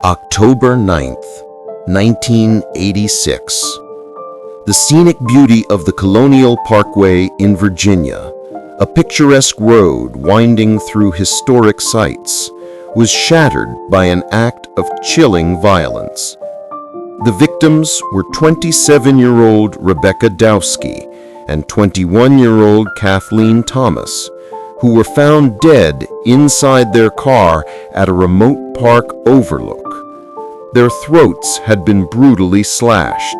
October 9th, 1986. The scenic beauty of the Colonial Parkway in Virginia, a picturesque road winding through historic sites, was shattered by an act of chilling violence. The victims were 27-year-old Rebecca Dowski and 21-year-old Kathleen Thomas, who were found dead inside their car at a remote park overlook. Their throats had been brutally slashed.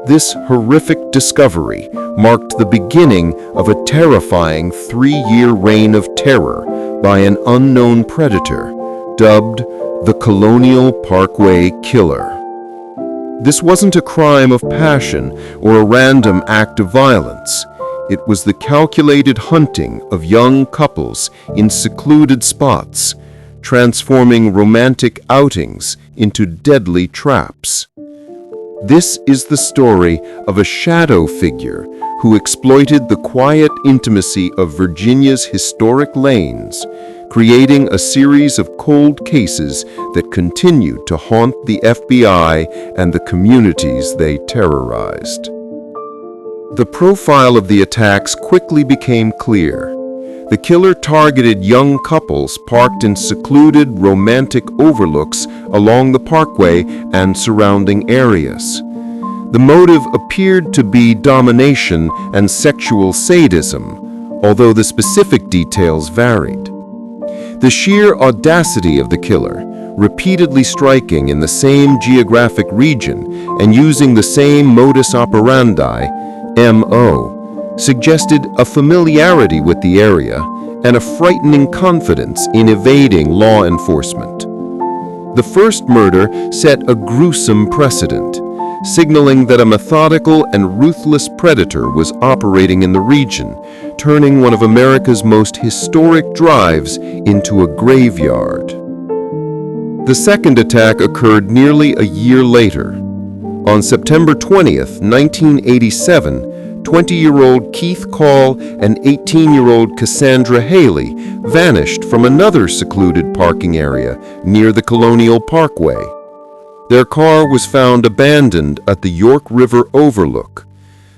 This horrific discovery marked the beginning of a terrifying 3-year reign of terror by an unknown predator, dubbed the Colonial Parkway Killer. This wasn't a crime of passion or a random act of violence. It was the calculated hunting of young couples in secluded spots, transforming romantic outings into deadly traps. This is the story of a shadow figure who exploited the quiet intimacy of Virginia's historic lanes, creating a series of cold cases that continued to haunt the FBI and the communities they terrorized. The profile of the attacks quickly became clear. The killer targeted young couples parked in secluded romantic overlooks along the parkway and surrounding areas. The motive appeared to be domination and sexual sadism, although the specific details varied. The sheer audacity of the killer, repeatedly striking in the same geographic region and using the same modus operandi, MO, suggested a familiarity with the area and a frightening confidence in evading law enforcement. The first murder set a gruesome precedent, signaling that a methodical and ruthless predator was operating in the region, turning one of America's most historic drives into a graveyard. The second attack occurred nearly a year later. On September 20th, 1987, 20-year-old Keith Call and 18-year-old Cassandra Hailey vanished from another secluded parking area near the Colonial Parkway. Their car was found abandoned at the York River overlook.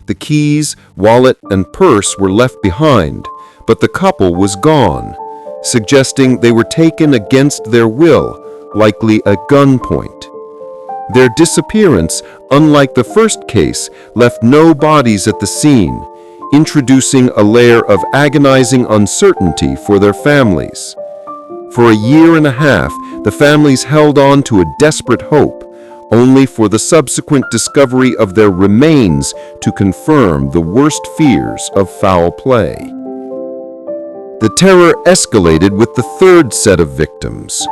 The keys, wallet, and purse were left behind, but the couple was gone, suggesting they were taken against their will, likely at gunpoint. Their disappearance, unlike the first case, left no bodies at the scene, introducing a layer of agonizing uncertainty for their families. For a year and a half, the families held on to a desperate hope, only for the subsequent discovery of their remains to confirm the worst fears of foul play. The terror escalated with the third set of victims.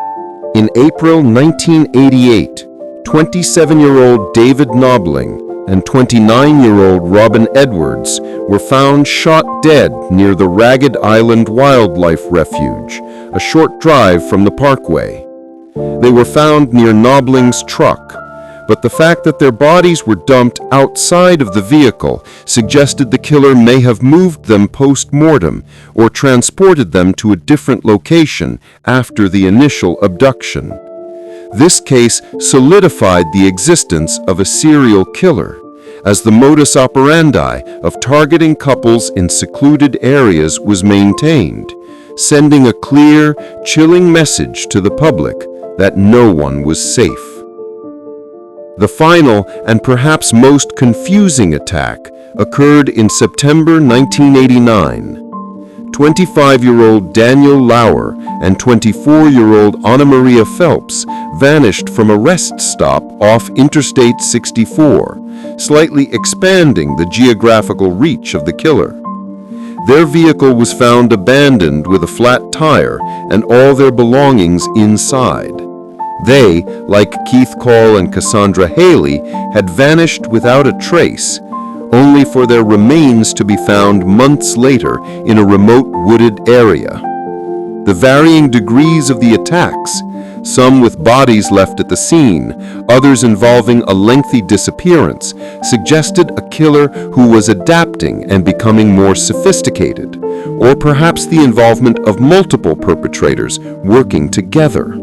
In April 1988, 27-year-old David Knobling and 29-year-old Robin Edwards were found shot dead near the Ragged Island Wildlife Refuge, a short drive from the parkway. They were found near Knobling's truck, but the fact that their bodies were dumped outside of the vehicle suggested the killer may have moved them post-mortem or transported them to a different location after the initial abduction. This case solidified the existence of a serial killer, as the modus operandi of targeting couples in secluded areas was maintained, sending a clear, chilling message to the public that no one was safe. The final and perhaps most confusing attack occurred in September 1989. 25-year-old Daniel Lauer and 24-year-old Anna Maria Phelps vanished from a rest stop off Interstate 64, slightly expanding the geographical reach of the killer. Their vehicle was found abandoned with a flat tire and all their belongings inside. They, like Keith Call and Cassandra Hailey, had vanished without a trace, only for their remains to be found months later in a remote wooded area. The varying degrees of the attacks, some with bodies left at the scene, others involving a lengthy disappearance, suggested a killer who was adapting and becoming more sophisticated, or perhaps the involvement of multiple perpetrators working together.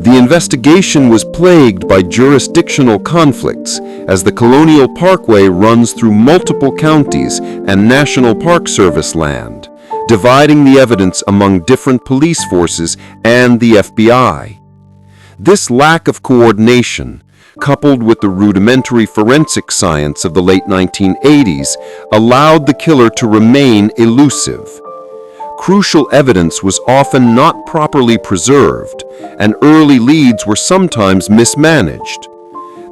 The investigation was plagued by jurisdictional conflicts as the Colonial Parkway runs through multiple counties and National Park Service land, dividing the evidence among different police forces and the FBI. This lack of coordination, coupled with the rudimentary forensic science of the late 1980s, allowed the killer to remain elusive. Crucial evidence was often not properly preserved, and early leads were sometimes mismanaged.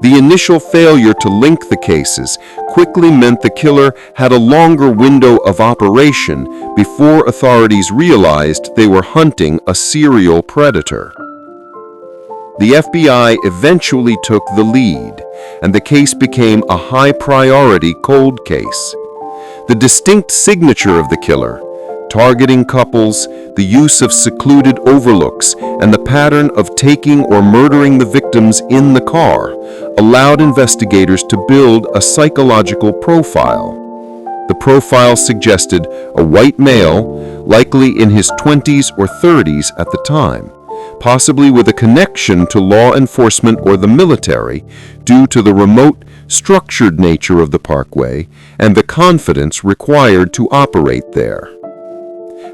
The initial failure to link the cases quickly meant the killer had a longer window of operation before authorities realized they were hunting a serial predator. The FBI eventually took the lead, and the case became a high-priority cold case. The distinct signature of the killer, targeting couples, the use of secluded overlooks, and the pattern of taking or murdering the victims in the car allowed investigators to build a psychological profile. The profile suggested a white male, likely in his 20s or 30s at the time, possibly with a connection to law enforcement or the military due to the remote, structured nature of the parkway and the confidence required to operate there.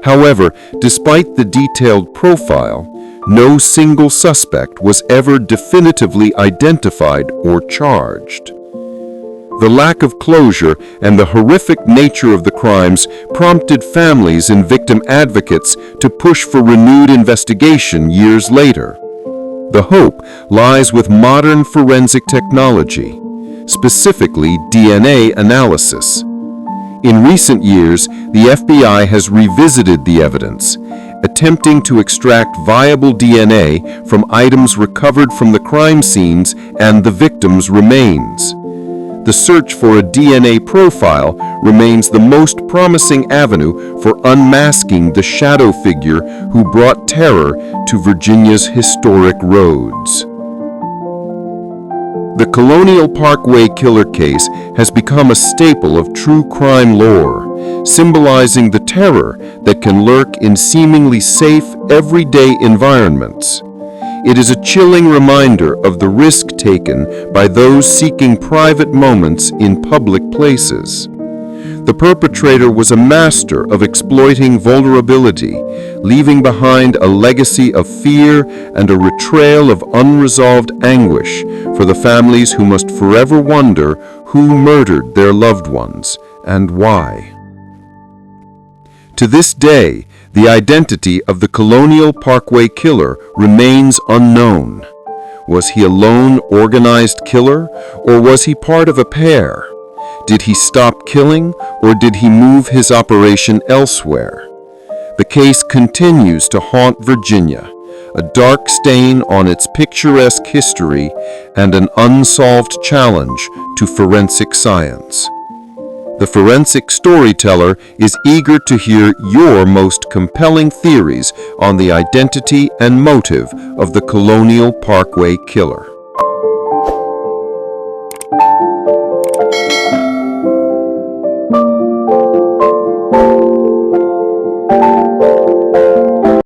However, despite the detailed profile, no single suspect was ever definitively identified or charged. The lack of closure and the horrific nature of the crimes prompted families and victim advocates to push for renewed investigation years later. The hope lies with modern forensic technology, specifically DNA analysis. In recent years, the FBI has revisited the evidence, attempting to extract viable DNA from items recovered from the crime scenes and the victims' remains. The search for a DNA profile remains the most promising avenue for unmasking the shadow figure who brought terror to Virginia's historic roads. The Colonial Parkway Killer case has become a staple of true crime lore, symbolizing the terror that can lurk in seemingly safe, everyday environments. It is a chilling reminder of the risk taken by those seeking private moments in public places. The perpetrator was a master of exploiting vulnerability, leaving behind a legacy of fear and a trail of unresolved anguish for the families who must forever wonder who murdered their loved ones and why. To this day, the identity of the Colonial Parkway Killer remains unknown. Was he a lone, organized killer, or was he part of a pair? Did he stop killing, or did he move his operation elsewhere? The case continues to haunt Virginia, a dark stain on its picturesque history and an unsolved challenge to forensic science. The Forensic Storyteller is eager to hear your most compelling theories on the identity and motive of the Colonial Parkway Killer.